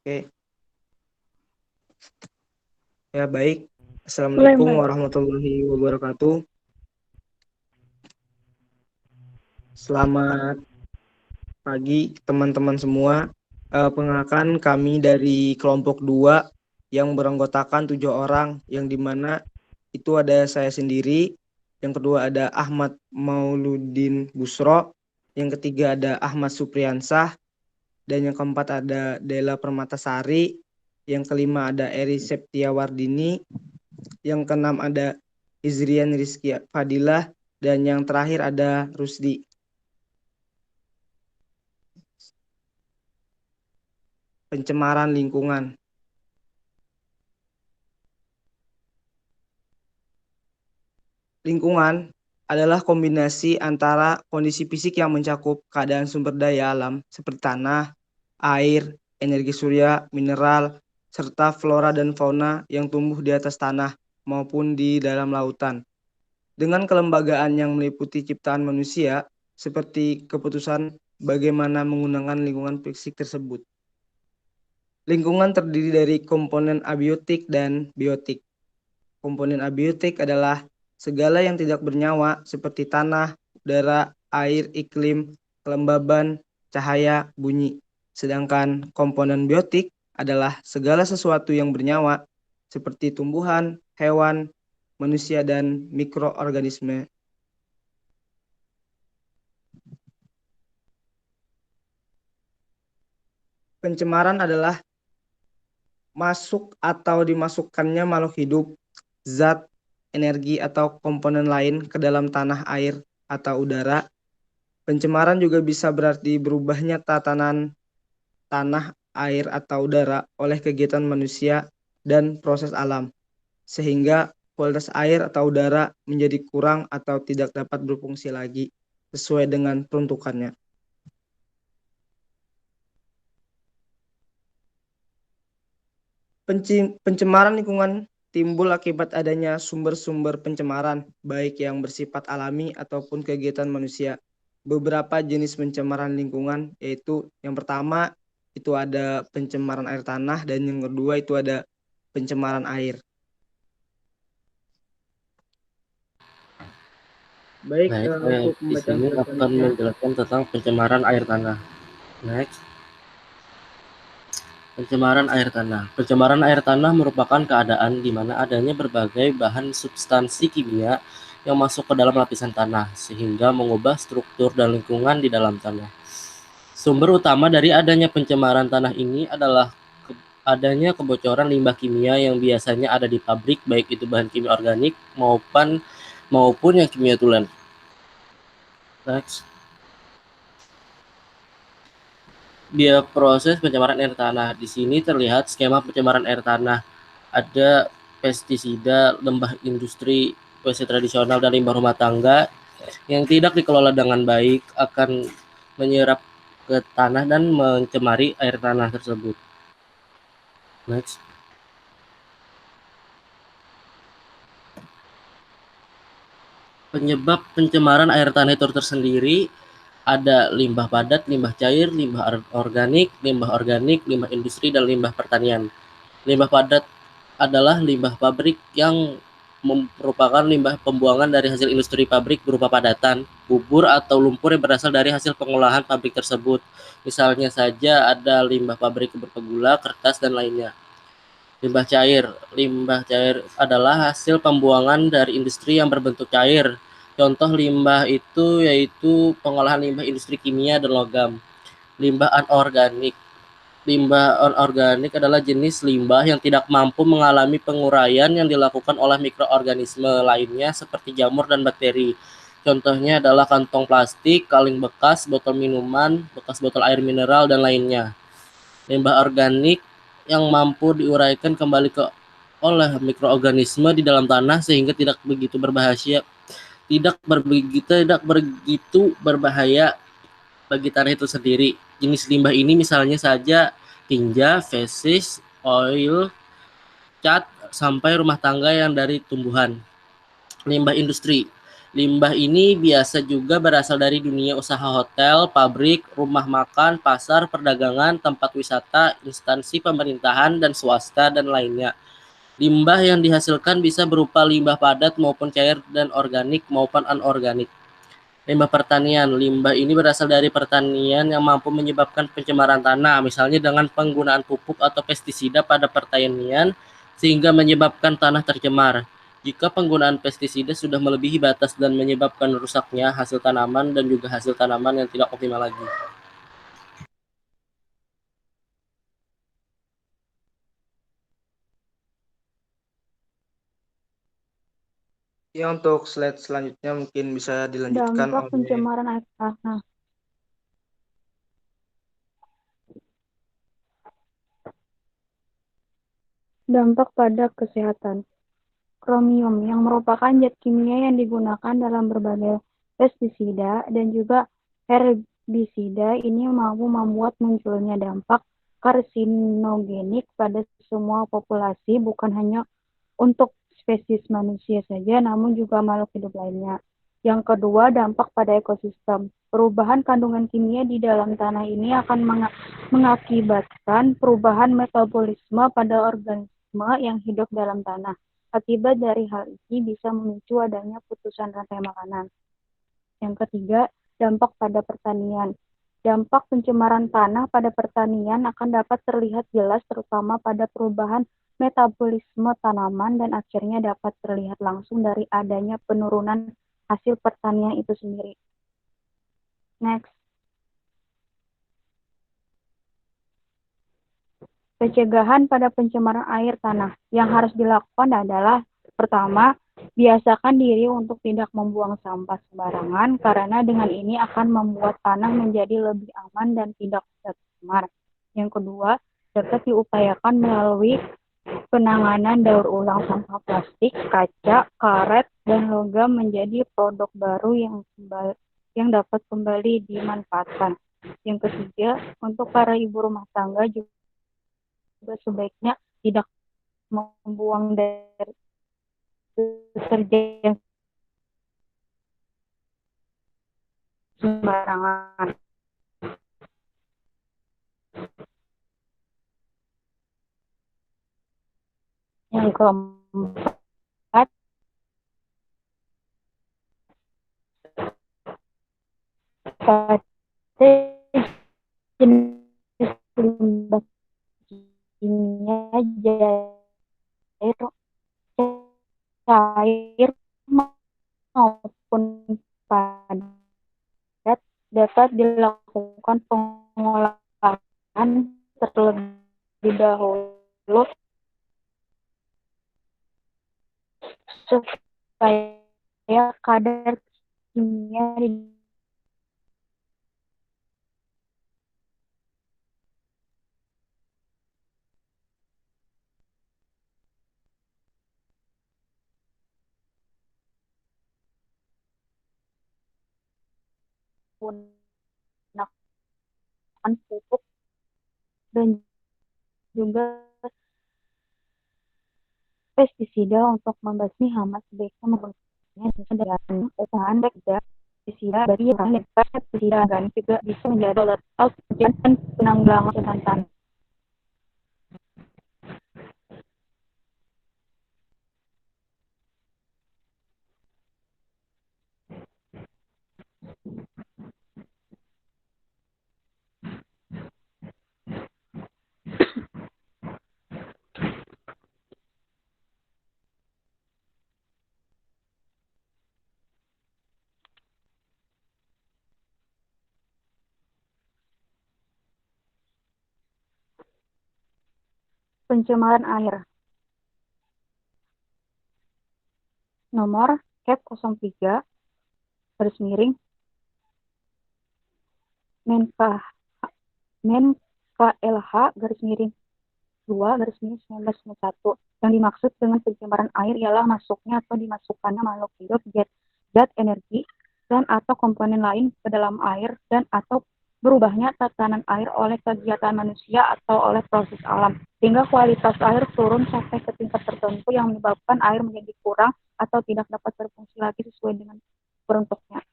Oke, ya baik. Assalamualaikum warahmatullahi wabarakatuh. Selamat pagi teman-teman semua. Perkenalkan kami dari kelompok 2 yang beranggotakan 7 orang, yang dimana itu ada saya sendiri, yang kedua ada Ahmad Mauludin Busro, yang ketiga ada Ahmad Supriyansah, dan yang keempat ada Dela Permatasari, yang kelima ada Eri Septiawardini, yang keenam ada Izrian Rizky Fadilah, dan yang terakhir ada Rusdi. Pencemaran lingkungan. Lingkungan adalah kombinasi antara kondisi fisik yang mencakup keadaan sumber daya alam seperti tanah, air, energi surya, mineral, serta flora dan fauna yang tumbuh di atas tanah maupun di dalam lautan. Dengan kelembagaan yang meliputi ciptaan manusia, seperti keputusan bagaimana menggunakan lingkungan fisik tersebut. Lingkungan terdiri dari komponen abiotik dan biotik. Komponen abiotik adalah segala yang tidak bernyawa seperti tanah, udara, air, iklim, kelembaban, cahaya, bunyi. Sedangkan komponen biotik adalah segala sesuatu yang bernyawa seperti tumbuhan, hewan, manusia, dan mikroorganisme. Pencemaran adalah masuk atau dimasukkannya makhluk hidup, zat, energi, atau komponen lain ke dalam tanah, air, atau udara. Pencemaran juga bisa berarti berubahnya tatanan tanah, air, atau udara oleh kegiatan manusia dan proses alam, sehingga kualitas air atau udara menjadi kurang atau tidak dapat berfungsi lagi sesuai dengan peruntukannya. Pencemaran lingkungan timbul akibat adanya sumber-sumber pencemaran, baik yang bersifat alami ataupun kegiatan manusia. Beberapa jenis pencemaran lingkungan, yaitu yang pertama itu ada pencemaran air tanah, dan yang kedua itu ada pencemaran air. Baik, Baik, untuk di pembacaan sini slide akan selanjutnya. menjelaskan tentang pencemaran air tanah. Next, pencemaran air tanah. Pencemaran air tanah merupakan keadaan di mana adanya berbagai bahan substansi kimia yang masuk ke dalam lapisan tanah, sehingga mengubah struktur dan lingkungan di dalam tanah. Sumber utama dari adanya pencemaran tanah ini adalah adanya kebocoran limbah kimia yang biasanya ada di pabrik, baik itu bahan kimia organik maupun yang kimia tulen. Next. Dia proses pencemaran air tanah. Di sini terlihat skema pencemaran air tanah. Ada pestisida, limbah industri, WC tradisional, dan limbah rumah tangga yang tidak dikelola dengan baik akan menyerap ke tanah dan mencemari air tanah tersebut. Next. Penyebab pencemaran air tanah itu tersendiri ada limbah padat, limbah cair, limbah organik, limbah industri, dan limbah pertanian. Limbah padat adalah limbah pabrik yang merupakan limbah pembuangan dari hasil industri pabrik berupa padatan, bubur, atau lumpur yang berasal dari hasil pengolahan pabrik tersebut. Misalnya saja ada limbah pabrik berupa gula, kertas, dan lainnya. Limbah cair. Limbah cair adalah hasil pembuangan dari industri yang berbentuk cair. Contoh limbah itu yaitu pengolahan limbah industri kimia dan logam. Limbah anorganik. Limbah anorganik adalah jenis limbah yang tidak mampu mengalami penguraian yang dilakukan oleh mikroorganisme lainnya seperti jamur dan bakteri. Contohnya adalah kantong plastik, kaleng bekas, botol minuman, bekas botol air mineral, dan lainnya. Limbah organik yang mampu diuraikan kembali oleh mikroorganisme di dalam tanah sehingga tidak begitu berbahaya bagi tanah itu sendiri. Jenis limbah ini misalnya saja tinja, fesis, oil, cat, sampai rumah tangga yang dari tumbuhan. Limbah industri. Limbah ini biasa juga berasal dari dunia usaha hotel, pabrik, rumah makan, pasar, perdagangan, tempat wisata, instansi pemerintahan dan swasta, dan lainnya. Limbah yang dihasilkan bisa berupa limbah padat maupun cair dan organik maupun anorganik. Limbah pertanian. Limbah ini berasal dari pertanian yang mampu menyebabkan pencemaran tanah, misalnya dengan penggunaan pupuk atau pestisida pada pertanian sehingga menyebabkan tanah tercemar. Jika penggunaan pestisida sudah melebihi batas dan menyebabkan rusaknya hasil tanaman dan juga hasil tanaman yang tidak optimal lagi. Ya, untuk slide selanjutnya mungkin bisa dilanjutkan Dampak oleh pencemaran air tanah. Dampak pada kesehatan. Kromium yang merupakan zat kimia yang digunakan dalam berbagai pestisida dan juga herbisida ini mampu membuat munculnya dampak karsinogenik pada semua populasi, bukan hanya untuk spesies manusia saja, namun juga makhluk hidup lainnya. Yang kedua, dampak pada ekosistem. Perubahan kandungan kimia di dalam tanah ini akan mengakibatkan perubahan metabolisme pada organisme yang hidup dalam tanah. Akibat dari hal ini bisa memicu adanya putusan rantai makanan. Yang ketiga, dampak pada pertanian. Dampak pencemaran tanah pada pertanian akan dapat terlihat jelas terutama pada perubahan metabolisme tanaman dan akhirnya dapat terlihat langsung dari adanya penurunan hasil pertanian itu sendiri. Next. Pencegahan pada pencemaran air tanah. Yang harus dilakukan adalah pertama, biasakan diri untuk tidak membuang sampah sembarangan karena dengan ini akan membuat tanah menjadi lebih aman dan tidak tercemar. Yang kedua, dapat diupayakan melalui penanganan daur ulang sampah plastik, kaca, karet, dan logam menjadi produk baru yang dapat kembali dimanfaatkan. Yang ketiga, untuk para ibu rumah tangga juga sebaiknya tidak membuang deterjen sembarangan. Yang keempat, pada jenis limbah kimia cair maupun padat dapat dilakukan pengolahan terlebih dahulu supaya kadar kimia digunakan pupuk dan juga pestisida untuk membasmi hama sebaiknya menggunakannya dengan penggunaan pestisida bagi pestisida organik juga bisa menjadi alat dan penanggulangan hutan tanah. Pencemaran air. Nomor CAP 03 garis miring Men-KLH garis miring 2 garis miring 1991. Yang dimaksud dengan pencemaran air ialah masuknya atau dimasukkannya makhluk hidup, zat energi, dan atau komponen lain ke dalam air dan atau berubahnya tatanan air oleh kegiatan manusia atau oleh proses alam, sehingga kualitas air turun sampai ke tingkat tertentu yang menyebabkan air menjadi kurang atau tidak dapat berfungsi lagi sesuai dengan beruntuknya.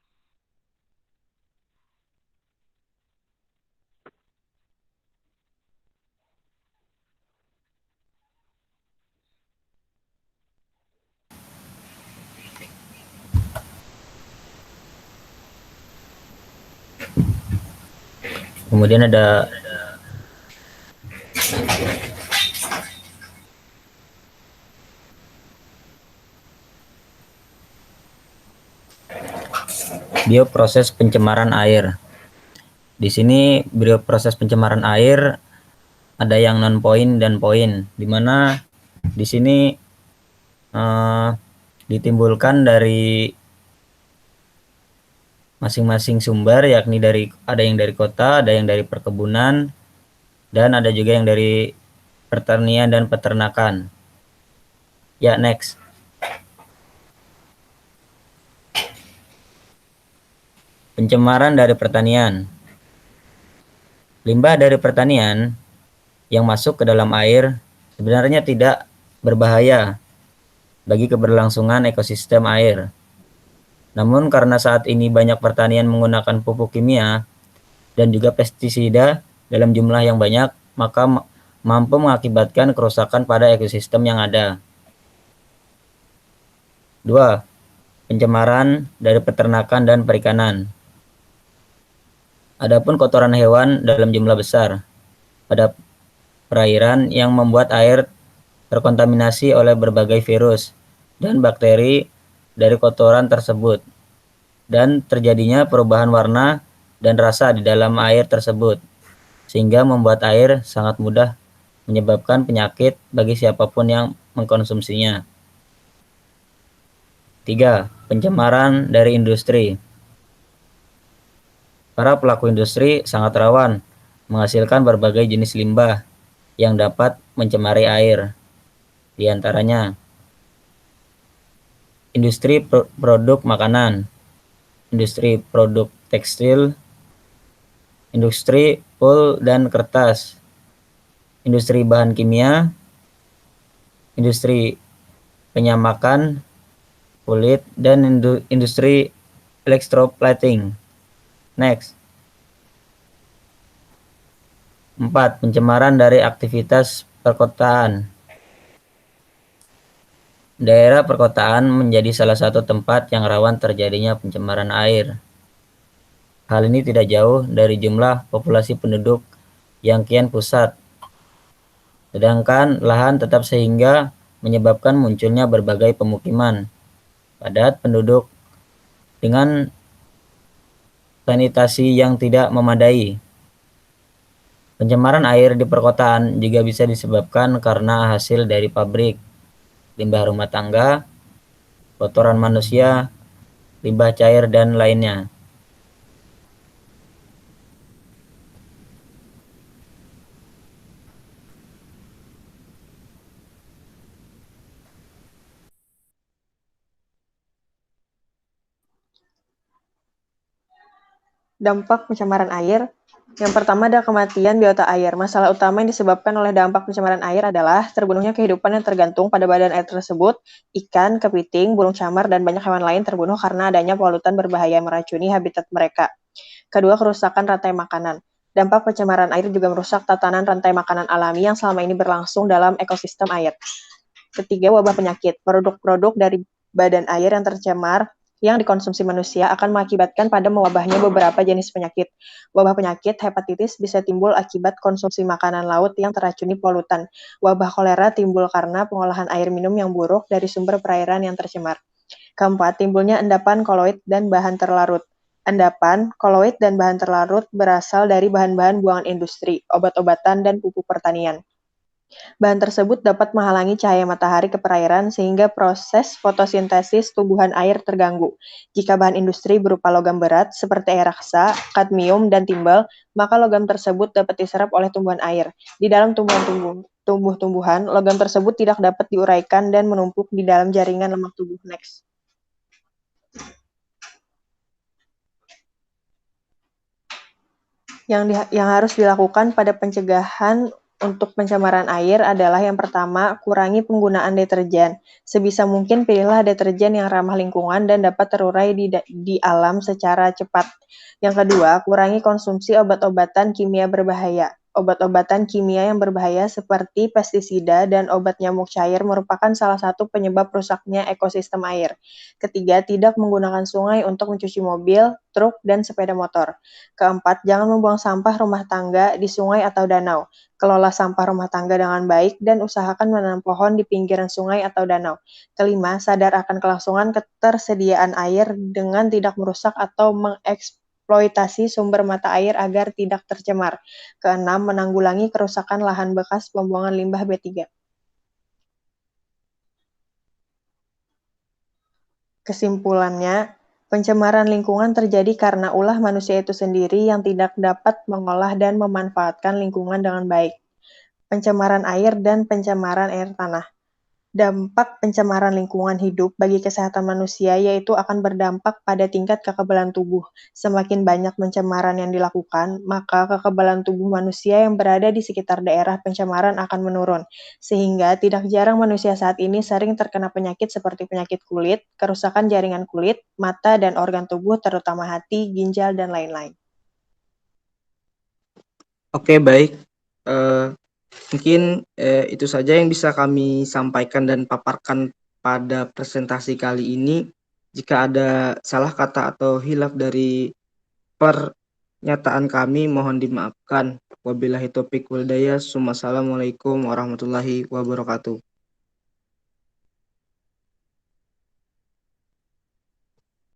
Kemudian ada bioproses pencemaran air. Di sini bioproses pencemaran air ada yang non point dan point, di mana di sini ditimbulkan dari masing-masing sumber, yakni ada yang dari kota, ada yang dari perkebunan, dan ada juga yang dari pertanian dan peternakan. Ya, next. Pencemaran dari pertanian. Limbah dari pertanian yang masuk ke dalam air sebenarnya tidak berbahaya bagi keberlangsungan ekosistem air. Namun karena saat ini banyak pertanian menggunakan pupuk kimia dan juga pestisida dalam jumlah yang banyak, maka mampu mengakibatkan kerusakan pada ekosistem yang ada. 2. Pencemaran dari peternakan dan perikanan. Adapun kotoran hewan dalam jumlah besar pada perairan yang membuat air terkontaminasi oleh berbagai virus dan bakteri dari kotoran tersebut, dan terjadinya perubahan warna dan rasa di dalam air tersebut, sehingga membuat air sangat mudah menyebabkan penyakit bagi siapapun yang mengkonsumsinya. 3. Pencemaran dari industri. Para pelaku industri sangat rawan menghasilkan berbagai jenis limbah yang dapat mencemari air. Di antaranya, industri produk makanan, industri produk tekstil, industri pul dan kertas, industri bahan kimia, industri penyamakan kulit, dan industri electroplating. Next. 4. Pencemaran dari aktivitas perkotaan. Daerah perkotaan menjadi salah satu tempat yang rawan terjadinya pencemaran air. Hal ini tidak jauh dari jumlah populasi penduduk yang kian pusat, sedangkan lahan tetap, sehingga menyebabkan munculnya berbagai pemukiman padat penduduk dengan sanitasi yang tidak memadai. Pencemaran air di perkotaan juga bisa disebabkan karena hasil dari pabrik, limbah rumah tangga, kotoran manusia, limbah cair, dan lainnya. Dampak pencemaran air. Yang pertama ada kematian biota air. Masalah utama yang disebabkan oleh dampak pencemaran air adalah terbunuhnya kehidupan yang tergantung pada badan air tersebut. Ikan, kepiting, burung camar, dan banyak hewan lain terbunuh karena adanya polutan berbahaya yang meracuni habitat mereka. Kedua, kerusakan rantai makanan. Dampak pencemaran air juga merusak tatanan rantai makanan alami yang selama ini berlangsung dalam ekosistem air. Ketiga, wabah penyakit. Produk-produk dari badan air yang tercemar yang dikonsumsi manusia akan mengakibatkan pada mewabahnya beberapa jenis penyakit. Wabah penyakit hepatitis bisa timbul akibat konsumsi makanan laut yang teracuni polutan. Wabah kolera timbul karena pengolahan air minum yang buruk dari sumber perairan yang tercemar. Keempat, timbulnya endapan koloid dan bahan terlarut. Endapan, koloid, dan bahan terlarut berasal dari bahan-bahan buangan industri, obat-obatan, dan pupuk pertanian. Bahan tersebut dapat menghalangi cahaya matahari ke perairan sehingga proses fotosintesis tumbuhan air terganggu. Jika bahan industri berupa logam berat seperti air raksa, kadmium, dan timbal, maka logam tersebut dapat diserap oleh tumbuhan air. Di dalam tumbuh-tumbuhan, logam tersebut tidak dapat diuraikan dan menumpuk di dalam jaringan lemak tubuh. Next. Yang harus dilakukan pada pencegahan untuk pencemaran air adalah yang pertama, kurangi penggunaan deterjen. Sebisa mungkin pilihlah deterjen yang ramah lingkungan dan dapat terurai di alam secara cepat. Yang kedua, kurangi konsumsi obat-obatan kimia berbahaya. Obat-obatan kimia yang berbahaya seperti pestisida dan obat nyamuk cair merupakan salah satu penyebab rusaknya ekosistem air. Ketiga, tidak menggunakan sungai untuk mencuci mobil, truk, dan sepeda motor. Keempat, jangan membuang sampah rumah tangga di sungai atau danau. Kelola sampah rumah tangga dengan baik dan usahakan menanam pohon di pinggiran sungai atau danau. Kelima, sadar akan kelangsungan ketersediaan air dengan tidak merusak atau mengeksploitasi sumber mata air agar tidak tercemar. Keenam, menanggulangi kerusakan lahan bekas pembuangan limbah B3. Kesimpulannya, pencemaran lingkungan terjadi karena ulah manusia itu sendiri yang tidak dapat mengolah dan memanfaatkan lingkungan dengan baik. Pencemaran air dan pencemaran air tanah. Dampak pencemaran lingkungan hidup bagi kesehatan manusia yaitu akan berdampak pada tingkat kekebalan tubuh. Semakin banyak pencemaran yang dilakukan, maka kekebalan tubuh manusia yang berada di sekitar daerah pencemaran akan menurun. Sehingga tidak jarang manusia saat ini sering terkena penyakit seperti penyakit kulit, kerusakan jaringan kulit, mata, dan organ tubuh terutama hati, ginjal, dan lain-lain. Oke, baik. Mungkin itu saja yang bisa kami sampaikan dan paparkan pada presentasi kali ini. Jika ada salah kata atau hilaf dari pernyataan kami, mohon dimaafkan. Wabillahi taufiq wal hidayah. Assalamualaikum warahmatullahi wabarakatuh.